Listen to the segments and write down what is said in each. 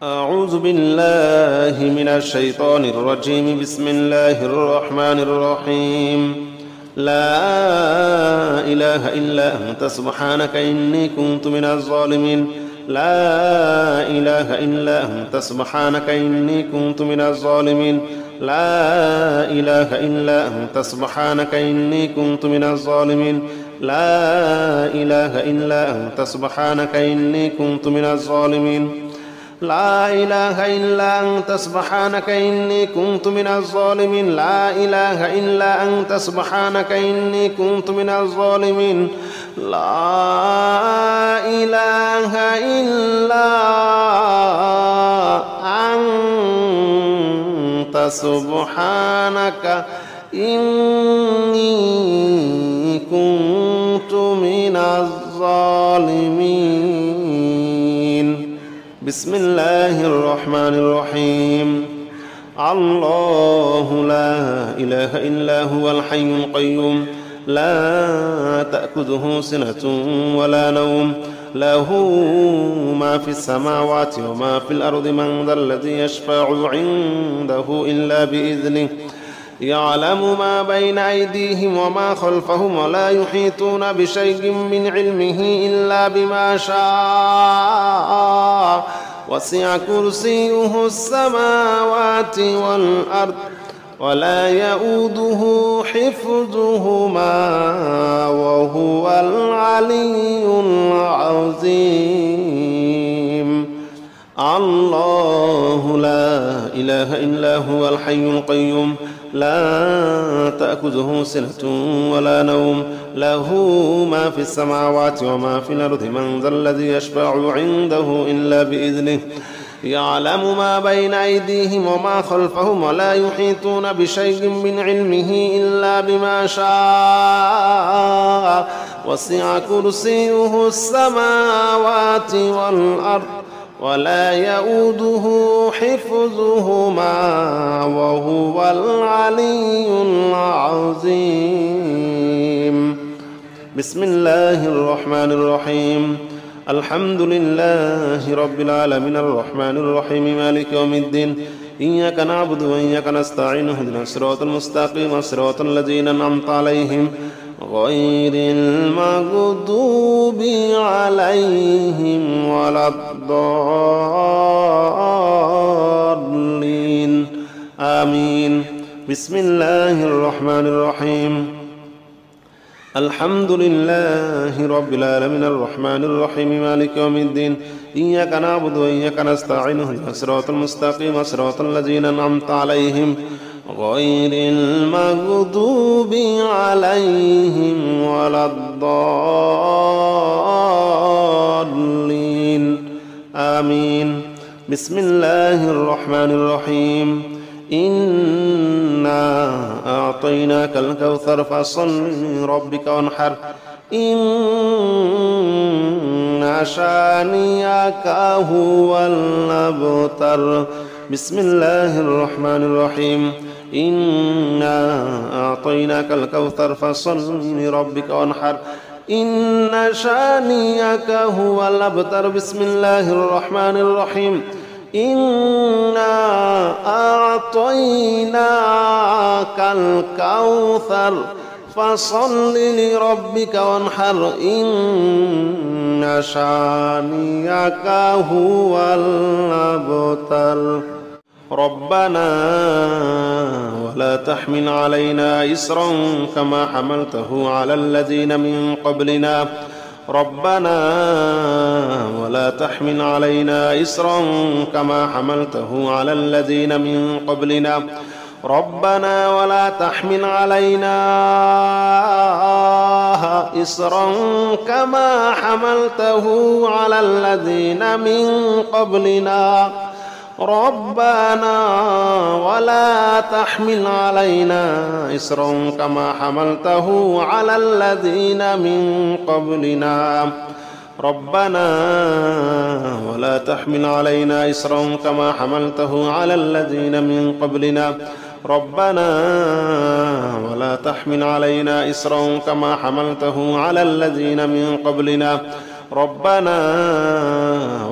أعوذ بالله من الشيطان الرجيم. بسم الله الرحمن الرحيم. لا إله إلا أنت سبحانك إني كنت من الظالمين. لا إله إلا أنت سبحانك إني كنت من الظالمين. لا إله إلا أنت سبحانك إني كنت من الظالمين. لا إله إلا أنت سبحانك إني كنت من الظالمين. لا إله إلا أنت سبحانك إني كنت من الظالمين. لا إله إلا أنت سبحانك إني كنت من الظالمين. لا إله إلا أنت سبحانك إني كنت من الظالمين. بسم الله الرحمن الرحيم. الله لا إله إلا هو الحي القيوم لا تأخذه سنة ولا نوم له ما في السماوات وما في الأرض من ذا الذي يشفع عنده إلا بإذنه يعلم ما بين أيديهم وما خلفهم ولا يحيطون بشيء من علمه إلا بما شاء وسع كرسيه السماوات والأرض ولا يؤوده حفظهما وهو العلي العظيم. الله لا إله إلا هو الحي القيوم لا تأخذه سنة ولا نوم له ما في السماوات وما في الأرض من ذا الذي يشفع عنده إلا بإذنه يعلم ما بين أيديهم وما خلفهم ولا يحيطون بشيء من علمه إلا بما شاء وسع كرسيه السماوات والأرض ولا يؤوده حفظهما وهو العلي العظيم. بسم الله الرحمن الرحيم. الحمد لله رب العالمين الرحمن الرحيم مالك يوم الدين إياك نعبد وإياك نستعين اهدنا الصراط المستقيم صراط الذين أنعمت عليهم غير المغضوب عليهم ولا الضالين آمين. بسم الله الرحمن الرحيم. الحمد لله رب العالمين الرحمن الرحيم مالك يوم الدين إياك نعبد وإياك نستعين اهدنا الصراط المستقيم صراط الذين أنعمت عليهم غير المغضوب عليهم ولا الضالين آمين. بسم الله الرحمن الرحيم. إنا أعطيناك الكوثر فصل لربك وانحر إن شانئك هو الأبتر. بسم الله الرحمن الرحيم. إنا أعطيناك الكوثر فصل لربك وانحر إن شانئك هو الأبتر. بسم الله الرحمن الرحيم. إنا أعطيناك الكوثر فصل لربك وانحر إن شانئك هو الأبتر. ربنا ولا تحمل علينا إصرا كما حملته على الذين من قبلنا. ربنا ولا تحمل علينا إصرا كما حملته على الذين من قبلنا. ربنا ولا تحمل علينا إصرا كما حملته على الذين من قبلنا. ربنا ولا تحمل علينا إصرا كما حملته على الذين من قبلنا. ربنا ولا تحمل علينا إصرا كما حملته على الذين من قبلنا. ربنا ولا تحمل علينا إصرا كما حملته على الذين من قبلنا. ربنا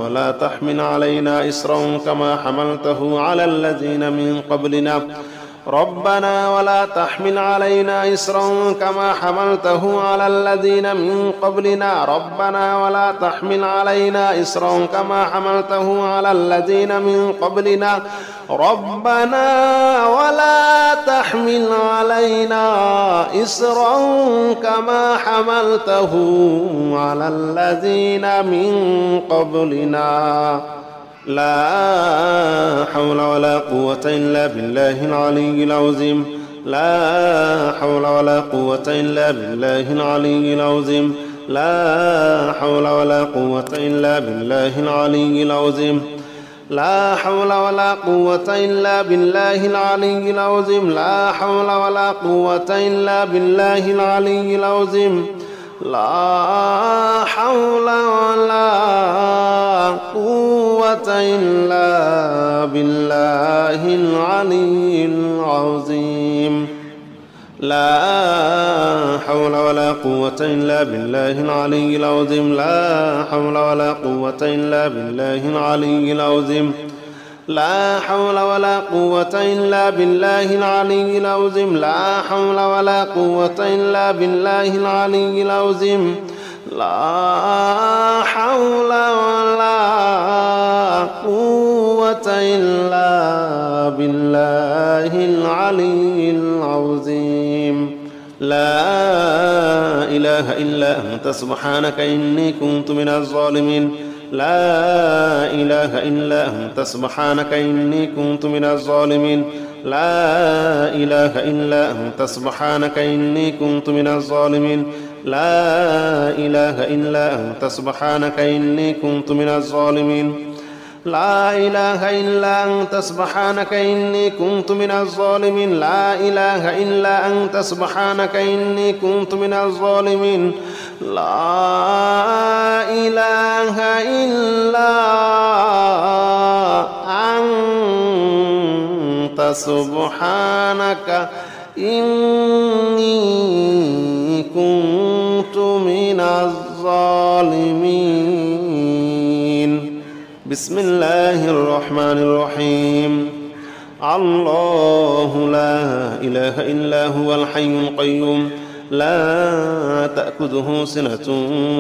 ولا تحمل علينا إصرا كما حملته على الذين من قبلنا ربنا ولا تحمل علينا إصرا كما حملته على الذين من قبلنا ربنا ولا تحمل علينا إصرا كما حملته على الذين من قبلنا ربنا ولا تحمل علينا إصرا كما حملته على الذين من قبلنا لا حول ولا قوة إلا بالله العلي العظيم لا حول ولا قوة إلا بالله العلي العظيم لا حول ولا قوة إلا بالله العلي العظيم لا حول ولا قوة إلا بالله العلي العظيم لا حول ولا قوة إلا بالله العلي العظيم لا حول ولا قوة إلا بالله العلي العظيم لا حول ولا قوة إلا بالله العلي العظيم لا حول ولا قوة إلا بالله العلي العظيم لا حول ولا قوة إلا بالله العلي العظيم لا حول ولا قوة إلا بالله العلي العظيم لا حول ولا قوة إلا بالله العلي العظيم لا إله إلا أنت سبحانك إني كنت من الظالمين لا إله إلا أنت سبحانك إني كنت من الظالمين لا إله إلا أنت سبحانك إني كنت من الظالمين لا إله إلا أنت سبحانك إني كنت من الظالمين لا إله إلا أنت سبحانك إني كنت من الظالمين لا إله إلا أنت سبحانك إني كنت من الظالمين لا إله إلا أنت سبحانك إني كنت من الظالمين بسم الله الرحمن الرحيم الله لا إله إلا هو الحي القيوم لا تأخذه سنة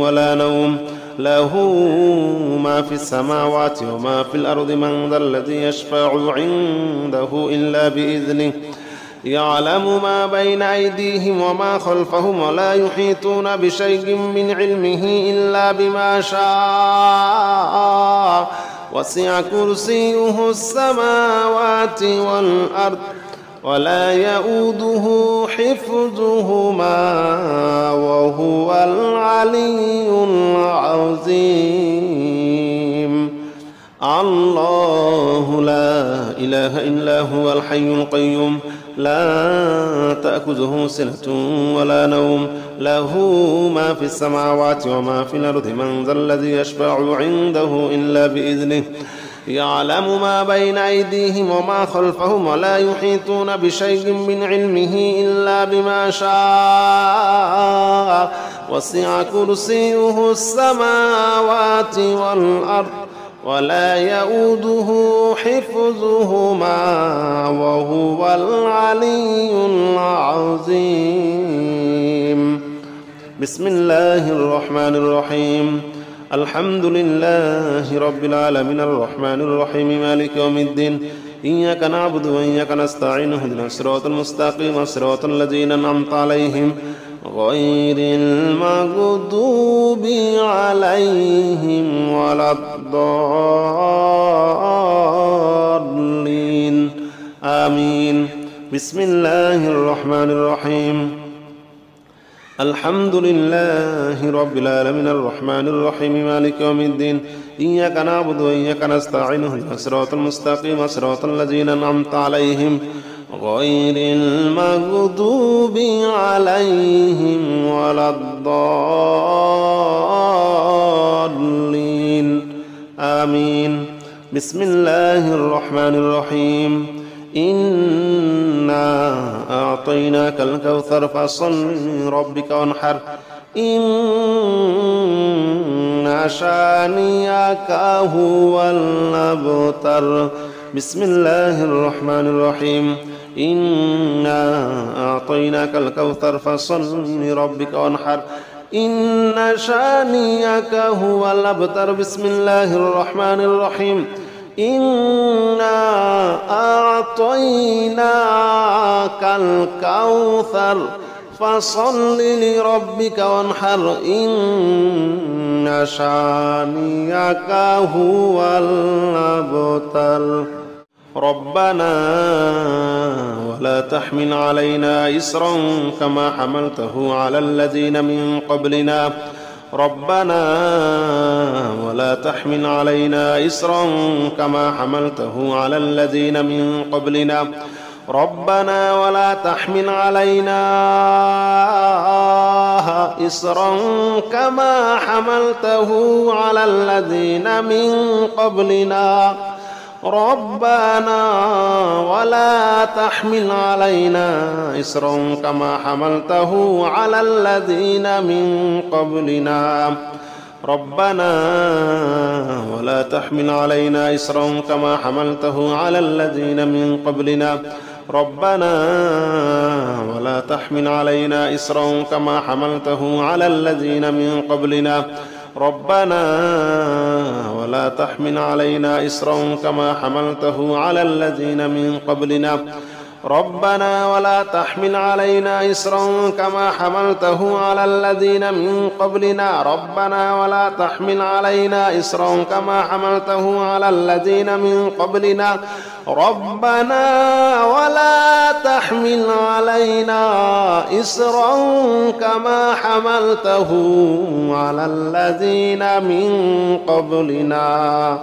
ولا نوم له ما في السماوات وما في الأرض من ذا الذي يشفع عنده إلا بإذنه يعلم ما بين أيديهم وما خلفهم ولا يحيطون بشيء من علمه إلا بما شاء وسع كرسيه السماوات والأرض ولا يؤوده حفظهما وهو العلي العظيم الله لا إله إلا هو الحي القيوم لا تأخذه سنة ولا نوم له ما في السماوات وما في الأرض من ذا الذي يشفع عنده إلا بإذنه يعلم ما بين أيديهم وما خلفهم ولا يحيطون بشيء من علمه إلا بما شاء وسع كرسيه السماوات والأرض ولا يؤوده حفظهما وهو العلي العظيم بسم الله الرحمن الرحيم الحمد لله رب العالمين الرحمن الرحيم مالك يوم الدين إياك نعبد وإياك نستعين اهدنا الصراط المستقيم صراط الذين أنعمت عليهم غير المغضوب عليهم ولا الضالين آمين بسم الله الرحمن الرحيم الحمد لله رب العالمين الرحمن الرحيم مالك يوم الدين إياك نعبد وإياك نستعين اهدنا الصراط المستقيم صراط الذين أنعمت عليهم غير المغضوب عليهم ولا الضالين آمين بسم الله الرحمن الرحيم إنا أعطيناك الكوثر فصل لربك وانحر إن شانئك هو الأبتر. بسم الله الرحمن الرحيم. إنا أعطيناك الكوثر فصل لربك وانحر إن شانئك هو الأبتر. بسم الله الرحمن الرحيم. إنا أعطيناك الكوثر فصل لربك وانحر إن شانئك هو الأبتر. ربنا ولا تحمل علينا إصرا كما حملته على الذين من قبلنا. ربنا ولا تحمل علينا إصرا كما حملته على الذين من قبلنا. ربنا ولا تحمل علينا إصرا كما حملته على الذين من قبلنا. ربنا ولا تحمل علينا إصرا كما حملته على الذين من قبلنا. ربنا ولا تحمل علينا إصرا كما حملته على الذين من قبلنا. ربنا ولا تحمل علينا إصرا كما حملته على الذين من قبلنا. ربنا ولا تحمل علينا إصرا كما حملته على الذين من قبلنا. ربنا ولا تحمل علينا إصرا كما حملته على الذين من قبلنا. ربنا ولا تحمل علينا إصرا كما حملته على الذين من قبلنا. ربنا ولا تحمل علينا إصرا كما حملته على الذين من قبلنا.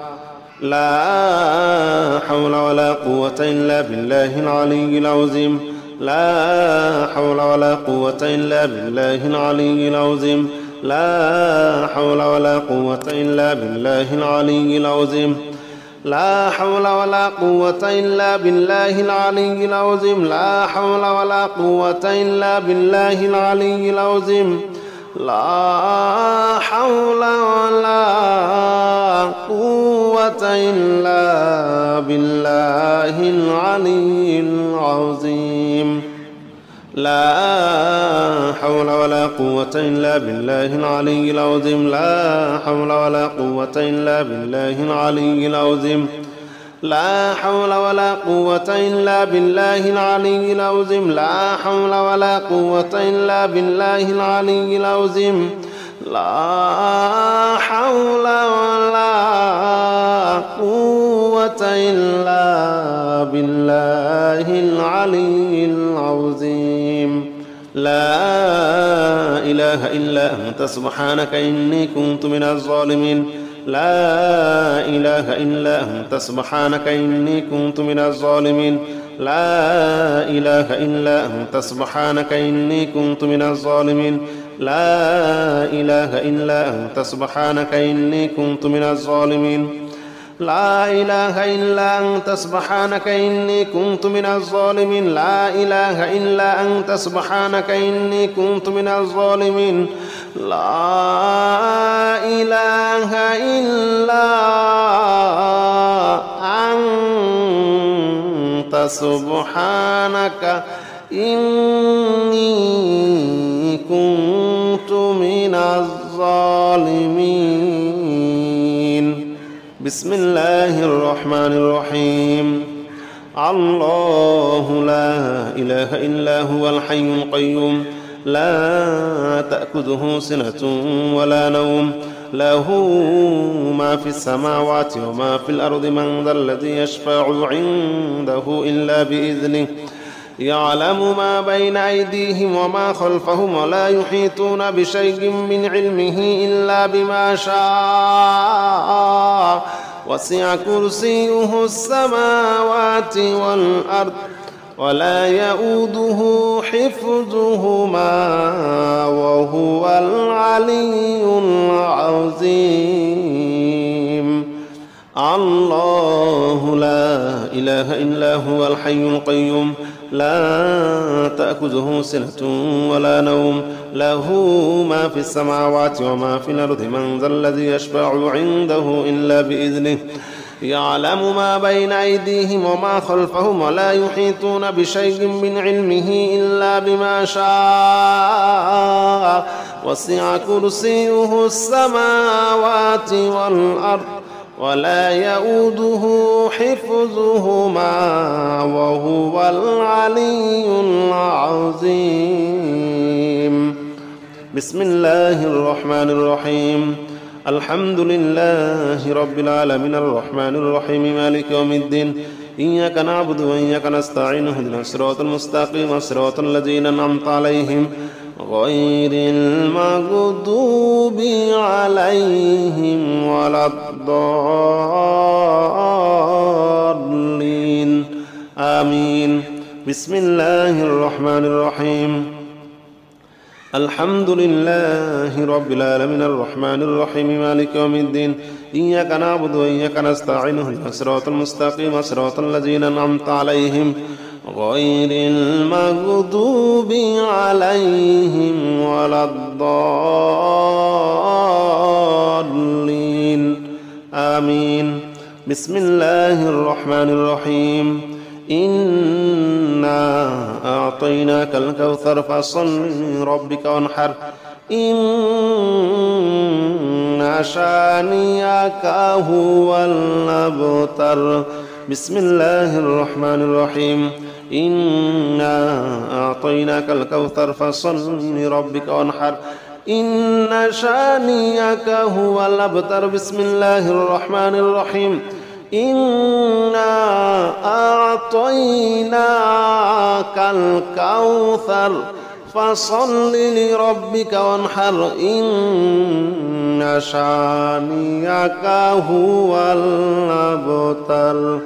لا حول ولا قوة إلا بالله العلي العظيم. لا حول ولا قوة إلا بالله العلي العظيم. لا حول ولا قوة إلا بالله العلي العظيم. لا حول ولا قوة إلا بالله العلي العظيم. لا حول ولا قوة إلا بالله العلي العظيم. لا حول ولا قوة إلا بالله العلي العظيم. لا حول ولا قوة إلا بالله العلي العظيم. لا حول ولا قوة إلا بالله العلي العظيم. لا حول ولا قوة إلا بالله العلي العظيم. لا حول ولا قوة إلا بالله العلي العظيم. لا حول ولا قوة إلا بالله العلي العظيم. لا إله إلا أنت سبحانك إني كنت من الظالمين. لا إله إلا أنت سبحانك إني كنت من الظالمين. لا إله إلا أنت سبحانك إني كنت من الظالمين. لا إله إلا أنت سبحانك إني كنت من الظالمين. لا إله إلا أنت سبحانك إني كنت من الظالمين. لا إله إلا أنت سبحانك إني كنت من الظالمين. لا إله إلا أنت سبحانك إني كنت من الظالمين. بسم الله الرحمن الرحيم. الله لا إله إلا هو الحي القيوم لا تأخذه سنة ولا نوم له ما في السماوات وما في الأرض من ذا الذي يشفع عنده إلا بإذنه يعلم ما بين أيديهم وما خلفهم ولا يحيطون بشيء من علمه إلا بما شاء وسع كرسيه السماوات والأرض ولا يؤوده حفظهما وهو العلي العظيم. الله لا إله إلا هو الحي القيوم لا تأخذه سنة ولا نوم له ما في السماوات وما في الأرض من ذا الذي يشفع عنده إلا بإذنه يعلم ما بين أيديهم وما خلفهم ولا يحيطون بشيء من علمه إلا بما شاء وسع كرسيه السماوات والأرض ولا يؤوده حفظهما وهو العلي العظيم. بسم الله الرحمن الرحيم. الحمد لله رب العالمين الرحمن الرحيم مالك يوم الدين إياك نعبد وإياك نستعين اهدنا الصراط المستقيم صراط الذين أنعمت عليهم غير المغضوب عليهم ولا الضالين آمين. بسم الله الرحمن الرحيم. الحمد لله رب العالمين الرحمن الرحيم مالك يوم الدين إياك نعبد وإياك نستعين اهدنا الصراط المستقيم صراط الذين أنعمت عليهم غير المغضوب عليهم ولا الضالين آمين. بسم الله الرحمن الرحيم. إنا أعطيناك الكوثر فصل لربك وانحر إن شانئك هو الأبتر. بسم الله الرحمن الرحيم. إنا أعطيناك الكوثر فصل لربك وانحر إن شانئك هو الأبتر. بسم الله الرحمن الرحيم. إنا أعطيناك الكوثر فصل لربك وانحر إن شانئك هو الأبتر.